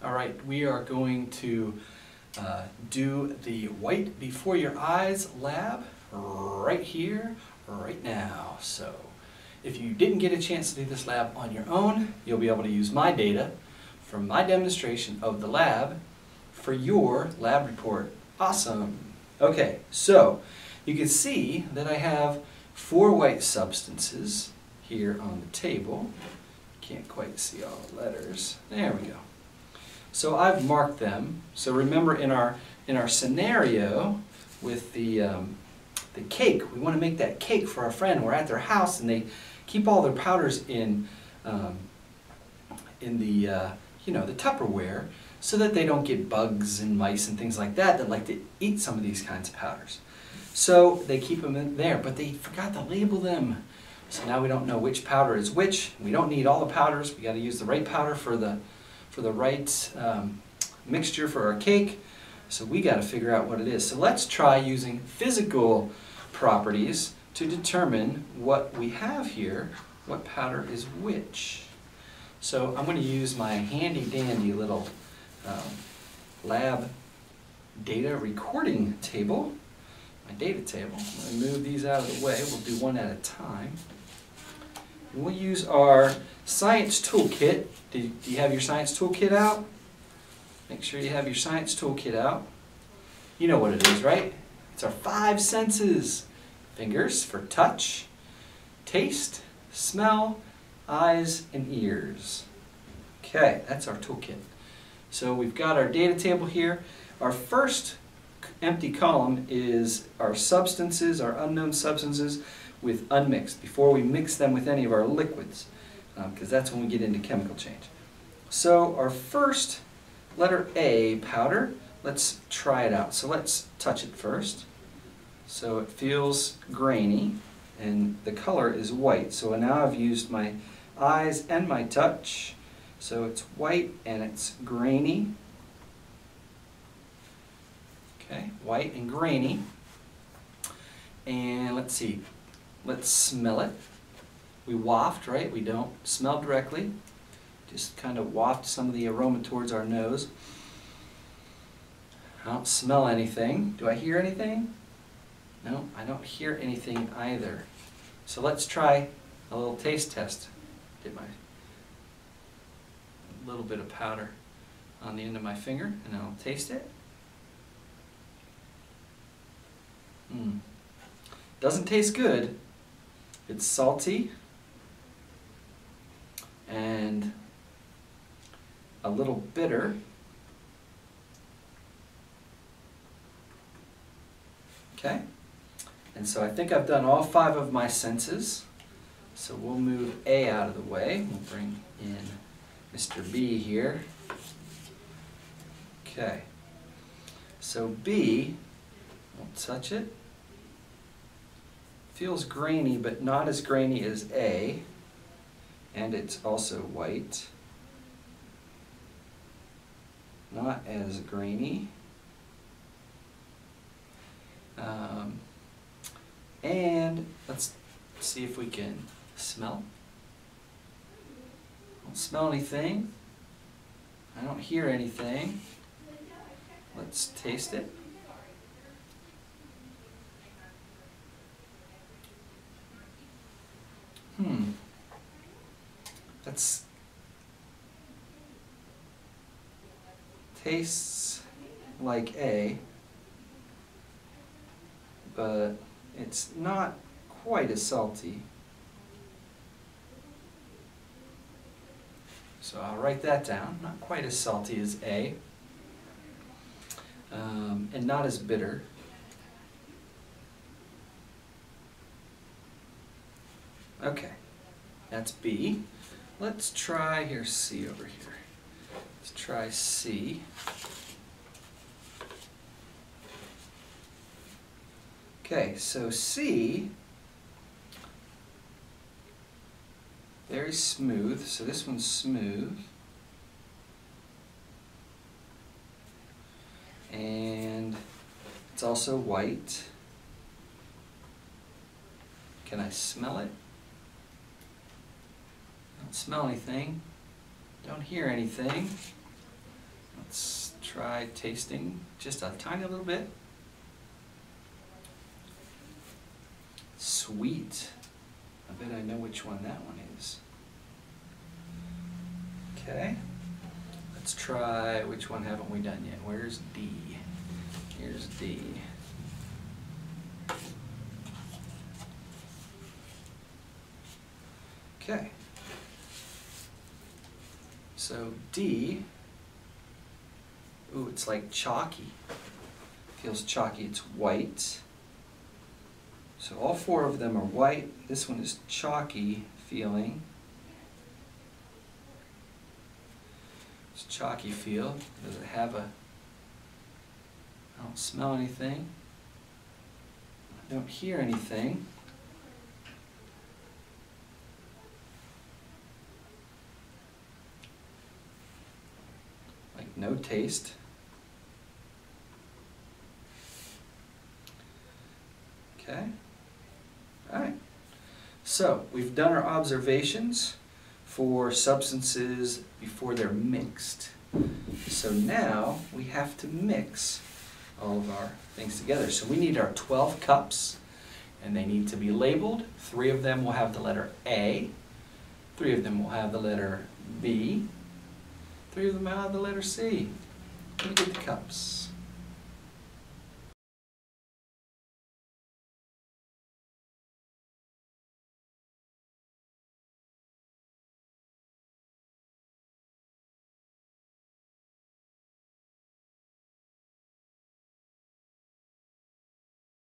All right, we are going to do the White Before Your Eyes lab right here, right now. So if you didn't get a chance to do this lab on your own, you'll be able to use my data from my demonstration of the lab for your lab report. Awesome. Okay, so you can see that I have 4 white substances here on the table. Can't quite see all the letters. There we go. So I've marked them. So remember in our scenario with the cake, we want to make that cake for our friend. We're at their house and they keep all their powders in the the Tupperware so that they don't get bugs and mice and things like that like to eat some of these kinds of powders. So they keep them in there, but they forgot to label them. So now we don't know which powder is which. We don't need all the powders. We got to use the right powder for the right mixture for our cake. So we got to figure out what it is. So let's try using physical properties to determine what we have here, what powder is which. So I'm going to use my handy dandy little lab data recording table, my data table. I'm going to move these out of the way. We'll do one at a time. And we'll use our science toolkit. Do you have your science toolkit out? Make sure you have your science toolkit out. You know what it is, right? It's our 5 senses. Fingers for touch, taste, smell, eyes, and ears. Okay, that's our toolkit. So we've got our data table here. Our first empty column is our substances, our unknown substances with unmixed, before we mix them with any of our liquids, because that's when we get into chemical change. So our first letter A powder, let's try it out. So let's touch it first. So it feels grainy and the color is white. So now I've used my eyes and my touch. So it's white and it's grainy. Okay, white and grainy. And let's see, let's smell it. We waft, right? We don't smell directly. Just kind of waft some of the aroma towards our nose. I don't smell anything. Do I hear anything? No, I don't hear anything either. So let's try a little taste test. Get my little bit of powder on the end of my finger and I'll taste it. Doesn't taste good. It's salty and a little bitter. Okay, and so I think I've done all 5 of my senses. So we'll move A out of the way. We'll bring in Mr. B here. Okay, so B, we'll touch it. Feels grainy, but not as grainy as A, and it's also white. Not as grainy. And let's see if we can smell. I don't smell anything. I don't hear anything. Let's taste it. That's tastes like A, but it's not quite as salty. So I'll write that down. Not quite as salty as A, and not as bitter. Okay, that's B. Let's try, here's C over here. Let's try C. Okay, so C, very smooth. So this one's smooth. And it's also white. Can I smell it? Don't smell anything. Don't hear anything. Let's try tasting just a tiny little bit. Sweet. I bet I know which one that one is. Okay. Let's try, which one haven't we done yet? Where's D? Here's D. Okay. So D, ooh, it's like chalky. Feels chalky, it's white. So all four of them are white. This one is chalky feeling. It's chalky feel. Does it have a, I don't smell anything. I don't hear anything. Like no taste. Okay. All right. So we've done our observations for substances before they're mixed. So now we have to mix all of our things together. So we need our 12 cups, and they need to be labeled. 3 of them will have the letter A, 3 of them will have the letter B, 3 of them will have the letter C. Let me get the cups.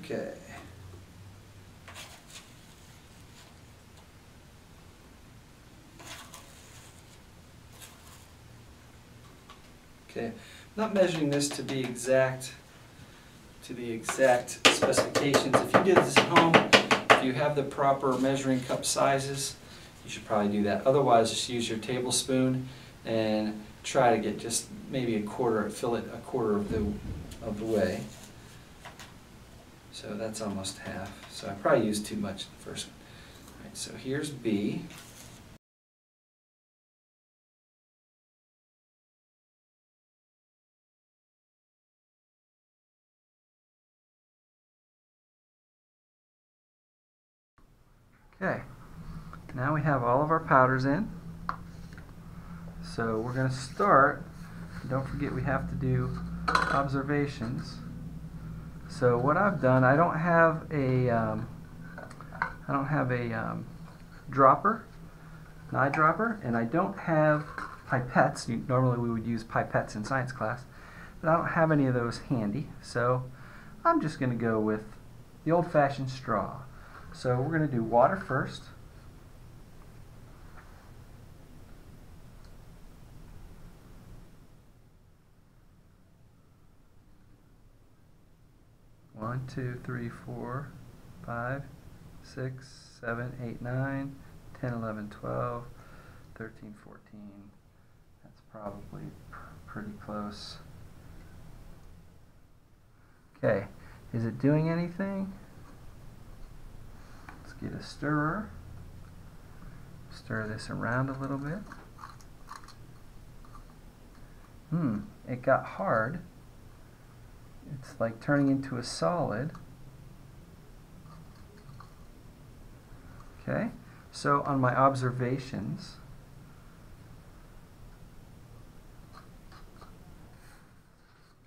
Okay. Okay, I'm not measuring this to the exact specifications. If you did this at home, if you have the proper measuring cup sizes, you should probably do that. Otherwise, just use your tablespoon and try to get just maybe a quarter, fill it a quarter of the way. So that's almost half. So I probably used too much in the first one. All right, so here's B. Okay, now we have all of our powders in. So we're going to start. Don't forget we have to do observations. So what I've done, I don't have a dropper, an eyedropper, and I don't have pipettes. Normally we would use pipettes in science class, but I don't have any of those handy. So I'm just going to go with the old-fashioned straw. So we're going to do water first. One, 2, 3, 4, 5, 6, 7, 8, 9, 10, 11, 12, 13, 14. That's probably pretty close. Okay, is it doing anything? Let's get a stirrer. Stir this around a little bit. It got hard. It's like turning into a solid. Okay, so on my observations,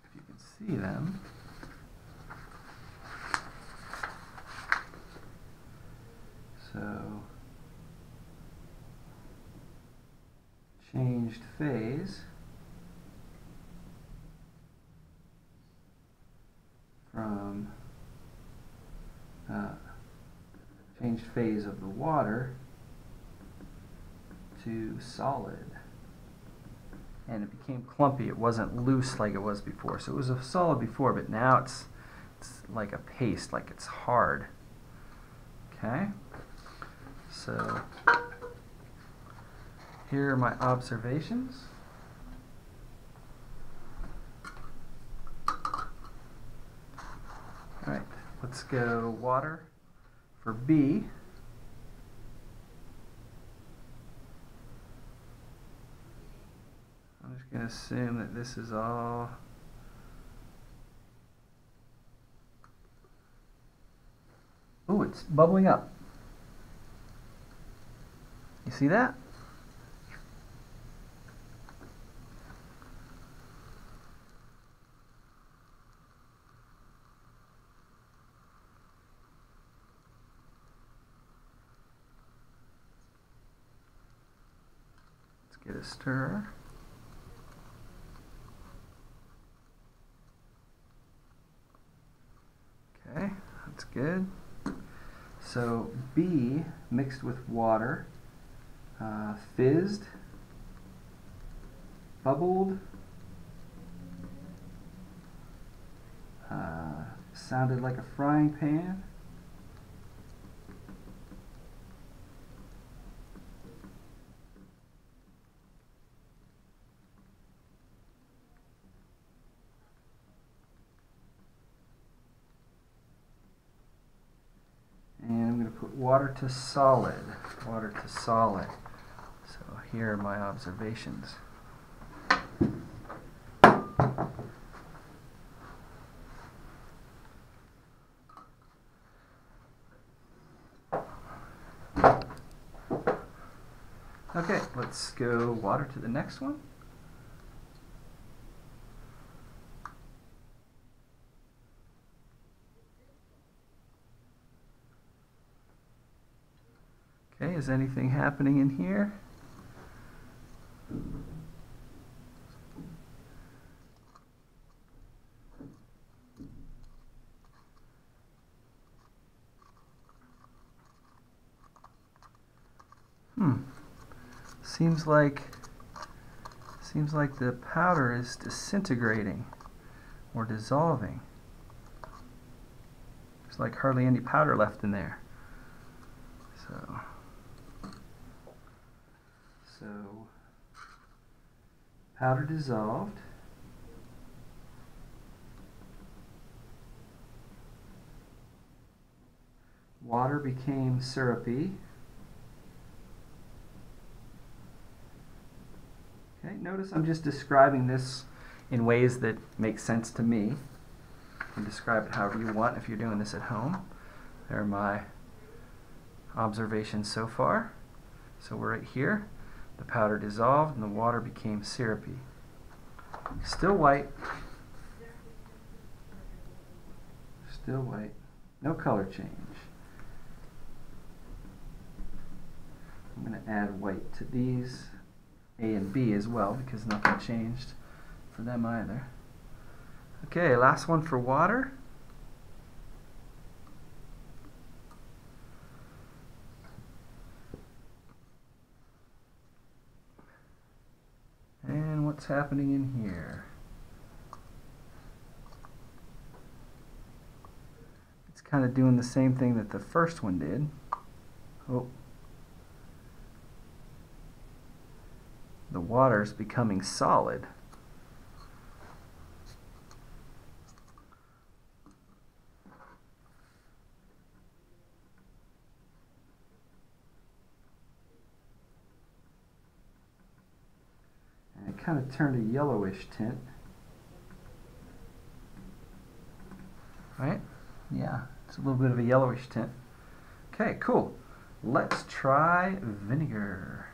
if you can see them, so changed phase from changed phase of the water to solid, and it became clumpy. It wasn't loose like it was before. So it was a solid before, but now it's like a paste, like it's hard. Okay, so here are my observations. All right, let's go water for B. I'm just going to assume that this is all oh, it's bubbling up. You see that? Let's get a stir. Okay, that's good. So B mixed with water, fizzed, bubbled, sounded like a frying pan. And I'm going to put water to solid. Water to solid. So here are my observations. Okay, let's go water to the next one. Okay, is anything happening in here? Seems like the powder is disintegrating or dissolving. There's like hardly any powder left in there. So powder dissolved. Water became syrupy. Okay, notice I'm just describing this in ways that make sense to me. You can describe it however you want if you're doing this at home. There are my observations so far. So we're right here. The powder dissolved and the water became syrupy. Still white. Still white. No color change. I'm going to add white to these A and B as well because nothing changed for them either. Okay, last one for water. And what's happening in here? It's kind of doing the same thing that the first one did. Oh. The water's becoming solid. And it kind of turned a yellowish tint. Right? Yeah, it's a little bit of a yellowish tint. Okay, cool. Let's try vinegar.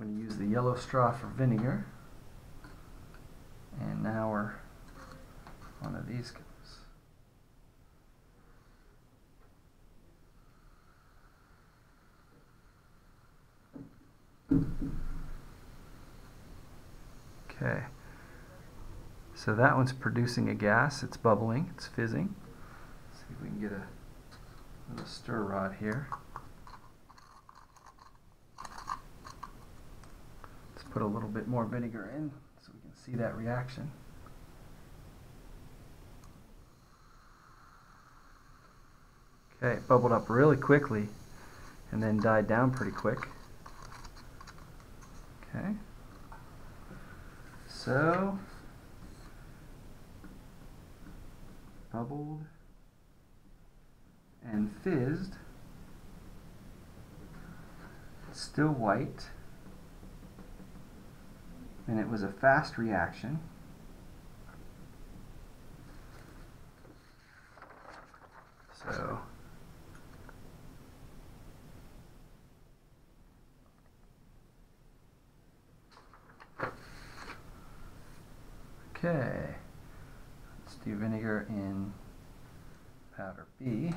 I'm going to use the yellow straw for vinegar. And now we're one of these goes. Okay. So that one's producing a gas. It's bubbling. It's fizzing. Let's see if we can get a little stir rod here. Put a little bit more vinegar in so we can see that reaction. Okay, it bubbled up really quickly and then died down pretty quick. Okay. So, bubbled and fizzed. It's still white. and it was a fast reaction. So okay, let's do vinegar in powder B.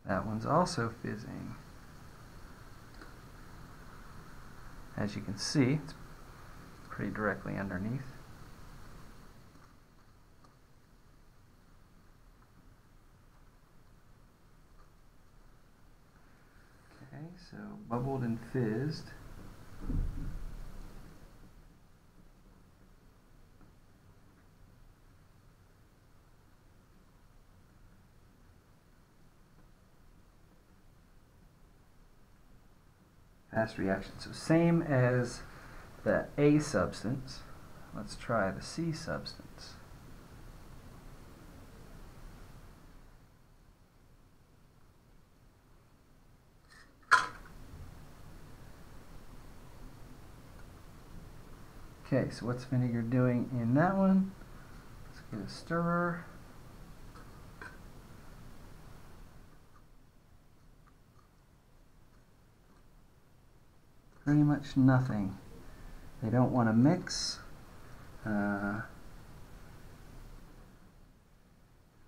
That one's also fizzing. As you can see, it's pretty directly underneath. Okay, so bubbled and fizzed. Fast reaction. So same as the A substance. Let's try the C substance. Okay, so what's vinegar doing in that one? Let's get a stirrer. Pretty much nothing. They don't want to mix.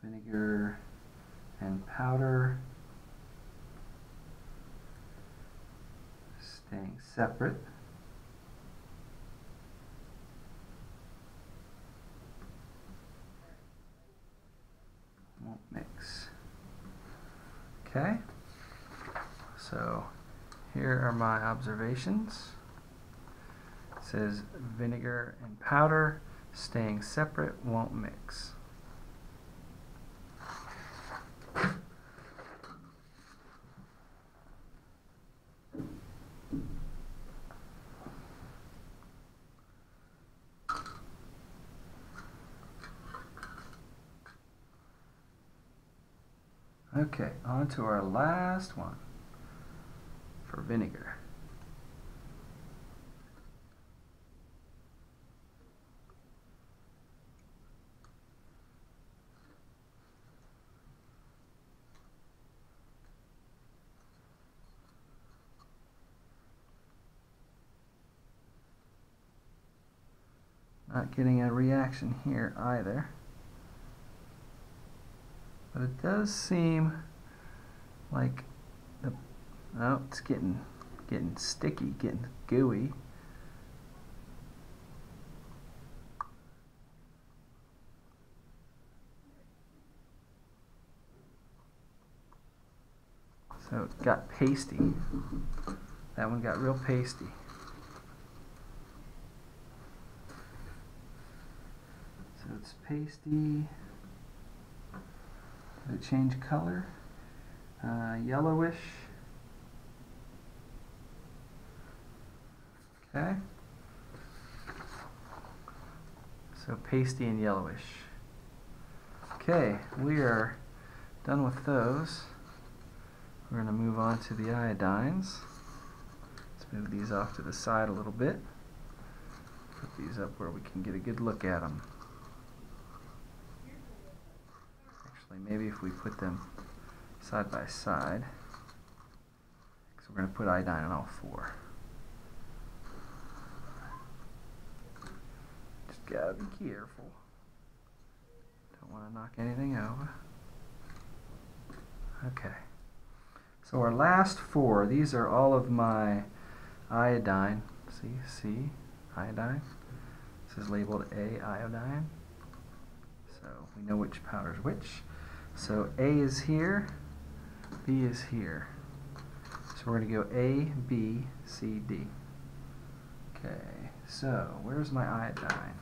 Vinegar and powder staying separate. Won't mix. Okay, so here are my observations. It says vinegar and powder staying separate, won't mix. Okay, on to our last one for vinegar. Not getting a reaction here either. But it does seem like it's getting sticky, getting gooey. So it got pasty. That one got real pasty. So it's pasty. Did it change color? Yellowish. Okay. So pasty and yellowish. Okay, we are done with those. We're going to move on to the iodines. Let's move these off to the side a little bit. Put these up where we can get a good look at them. Actually, maybe if we put them side by side, because we're going to put iodine on all four. Just gotta be careful. Don't want to knock anything over. Okay. So our last four, these are all of my iodine. See, C, iodine. This is labeled A, iodine. So we know which powder is which. So A is here, B is here. So we're going to go A, B, C, D. Okay, so where's my iodine?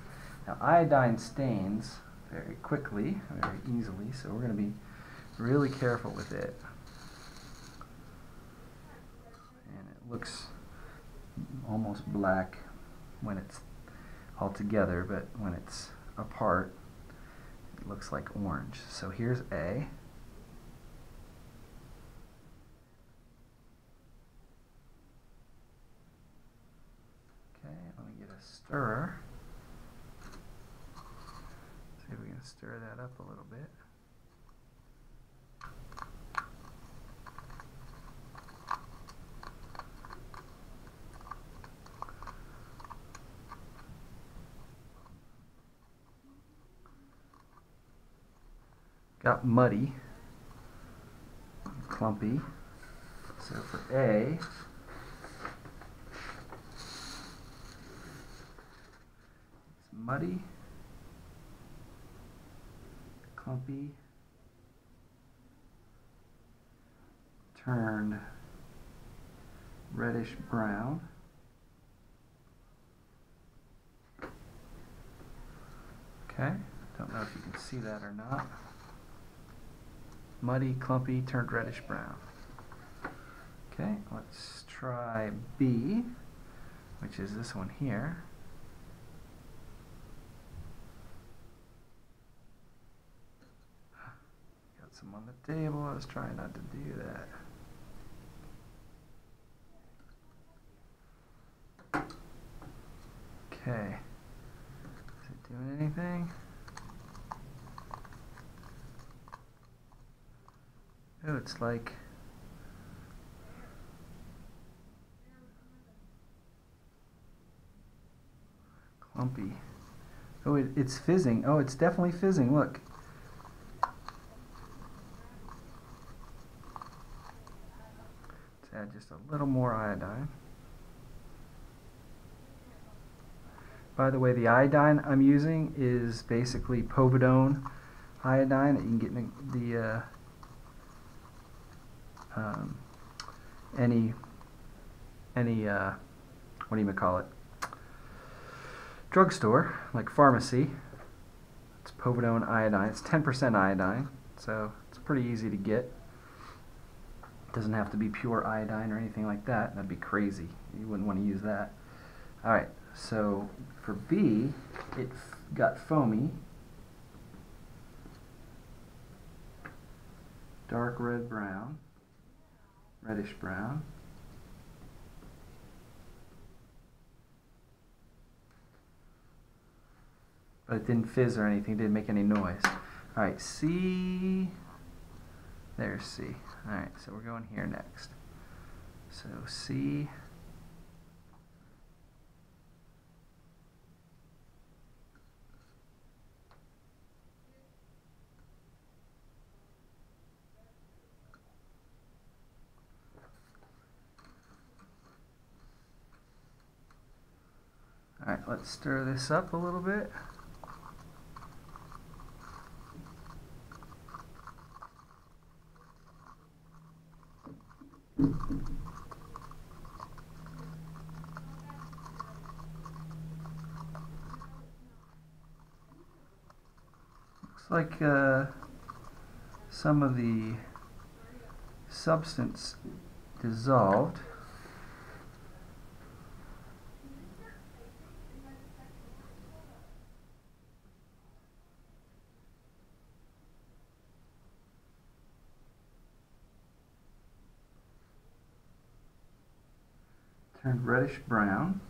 Now iodine stains very quickly, very easily, so we're going to be really careful with it. And it looks almost black when it's all together, but when it's apart, it looks like orange. So here's A. Stir that up a little bit. Got muddy, clumpy. So for A, it's muddy, clumpy, turned reddish brown. Okay, don't know if you can see that or not. Muddy, clumpy, turned reddish brown. Okay, let's try B, which is this one here. Got some on the table. I was trying not to do that. Okay. Is it doing anything? Oh, it's like clumpy. Oh, it's fizzing. Oh, it's definitely fizzing. Look. Let's add just a little more iodine. By the way, the iodine I'm using is basically povidone iodine that you can get in the any what do you call it? Drugstore, like pharmacy. It's povidone iodine. It's 10% iodine, so it's pretty easy to get. It doesn't have to be pure iodine or anything like that. That'd be crazy. You wouldn't want to use that. All right, so for B, it got foamy, dark red brown, reddish brown. But it didn't fizz or anything, didn't make any noise. All right, C, there's C. All right, so we're going here next. So C, all right, let's stir this up a little bit. Looks like some of the substance dissolved. Turned reddish brown.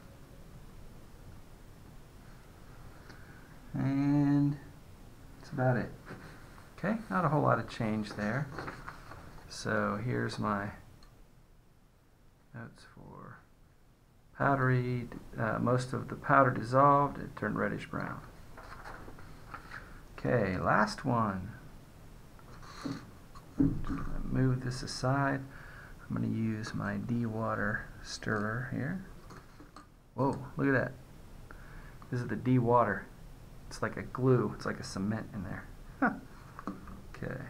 And that's about it. Okay, not a whole lot of change there. So here's my notes for powdery. Most of the powder dissolved. It turned reddish brown. Okay, last one. Move this aside. I'm going to use my de-water stirrer here. Whoa, look at that. This is the de-water. It's like a glue. It's like a cement in there. Okay.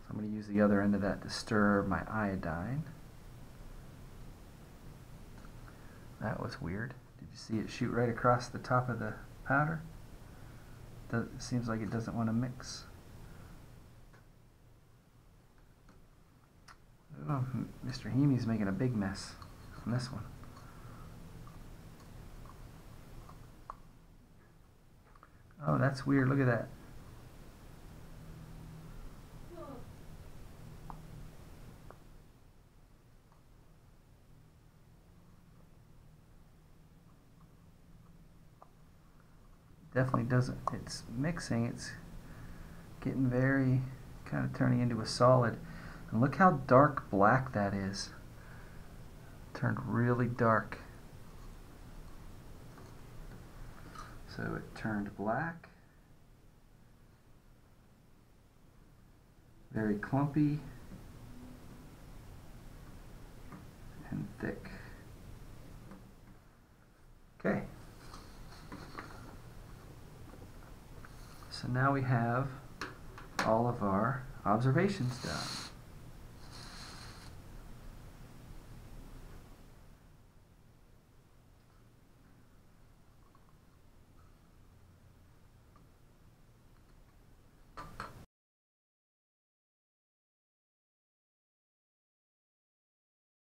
So I'm going to use the other end of that to stir my iodine. That was weird. Did you see it shoot right across the top of the powder? It seems like it doesn't want to mix. Oh, Mr. Heme's making a big mess on this one. Oh, that's weird. Look at that. definitely doesn't, it's mixing, it's getting very, kind of turning into a solid. And look how dark black that is. Turned really dark. So it turned black. Very clumpy and thick. Okay. So now we have all of our observations done.